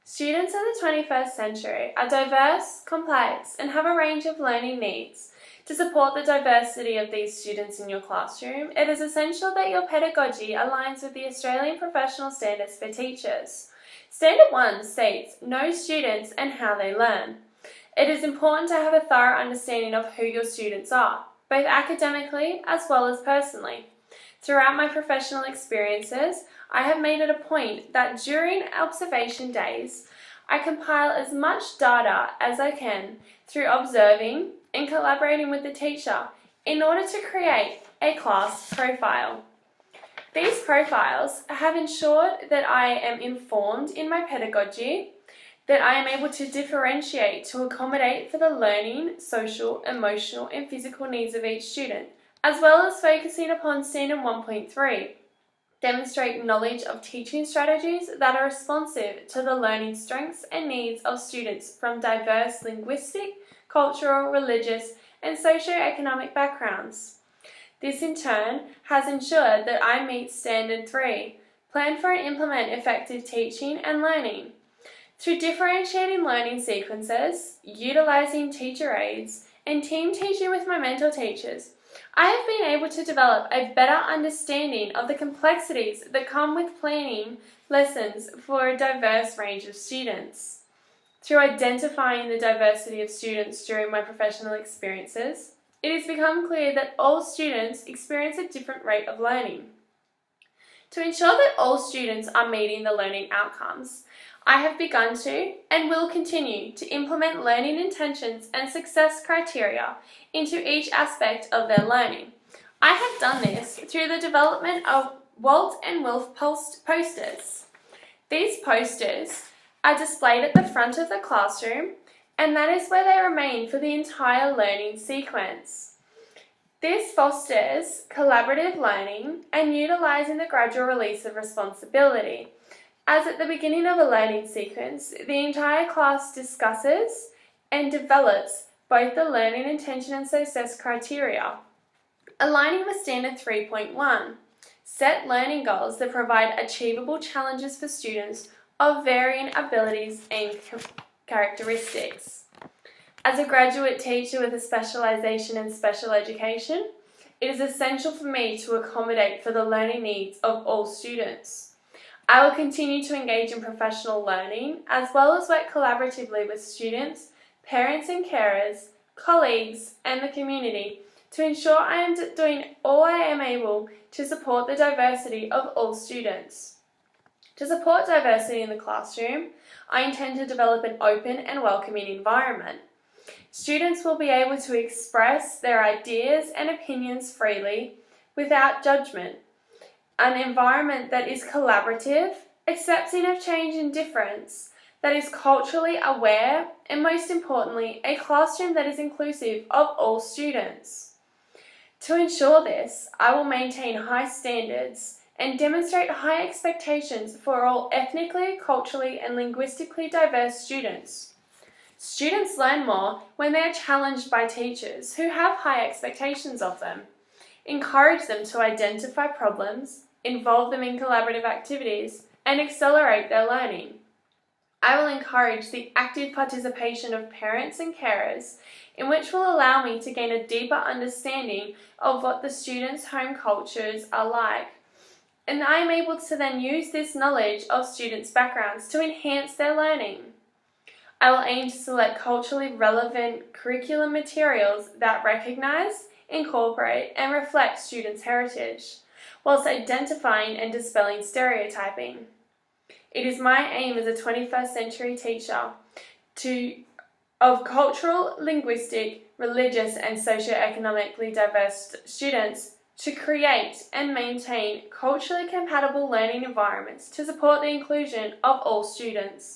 Students of the 21st century are diverse, complex, and have a range of learning needs. To support the diversity of these students in your classroom, it is essential that your pedagogy aligns with the Australian Professional Standards for Teachers. Standard 1 states, know students and how they learn. It is important to have a thorough understanding of who your students are, both academically as well as personally. Throughout my professional experiences, I have made it a point that during observation days, I compile as much data as I can through observing and collaborating with the teacher in order to create a class profile. These profiles have ensured that I am informed in my pedagogy, that I am able to differentiate to accommodate for the learning, social, emotional and physical needs of each student, as well as focusing upon Standard 1.3, demonstrate knowledge of teaching strategies that are responsive to the learning strengths and needs of students from diverse linguistic, cultural, religious and socio-economic backgrounds. This in turn has ensured that I meet Standard 3, plan for and implement effective teaching and learning. Through differentiating learning sequences, utilising teacher aids and team teaching with my mentor teachers, I have been able to develop a better understanding of the complexities that come with planning lessons for a diverse range of students. Through identifying the diversity of students during my professional experiences, it has become clear that all students experience a different rate of learning. To ensure that all students are meeting the learning outcomes, I have begun to and will continue to implement learning intentions and success criteria into each aspect of their learning. I have done this through the development of Walt and Wilf posters. These posters are displayed at the front of the classroom, and that is where they remain for the entire learning sequence. This fosters collaborative learning and utilising the gradual release of responsibility, as at the beginning of a learning sequence, the entire class discusses and develops both the learning intention and success criteria. Aligning with Standard 3.1, set learning goals that provide achievable challenges for students of varying abilities and characteristics. As a graduate teacher with a specialisation in special education, it is essential for me to accommodate for the learning needs of all students. I will continue to engage in professional learning as well as work collaboratively with students, parents and carers, colleagues and the community to ensure I am doing all I am able to support the diversity of all students. To support diversity in the classroom, I intend to develop an open and welcoming environment. Students will be able to express their ideas and opinions freely without judgment. An environment that is collaborative, accepting of change and difference, that is culturally aware, and most importantly, a classroom that is inclusive of all students. To ensure this, I will maintain high standards and demonstrate high expectations for all ethnically, culturally, and linguistically diverse students. Students learn more when they are challenged by teachers who have high expectations of them. Encourage them to identify problems, involve them in collaborative activities, and accelerate their learning. I will encourage the active participation of parents and carers, in which will allow me to gain a deeper understanding of what the students' home cultures are like. And I am able to then use this knowledge of students' backgrounds to enhance their learning. I will aim to select culturally relevant curriculum materials that recognise, incorporate, and reflect students' heritage, whilst identifying and dispelling stereotyping. It is my aim as a 21st century teacher of cultural, linguistic, religious and socio-economically diverse students to create and maintain culturally compatible learning environments to support the inclusion of all students.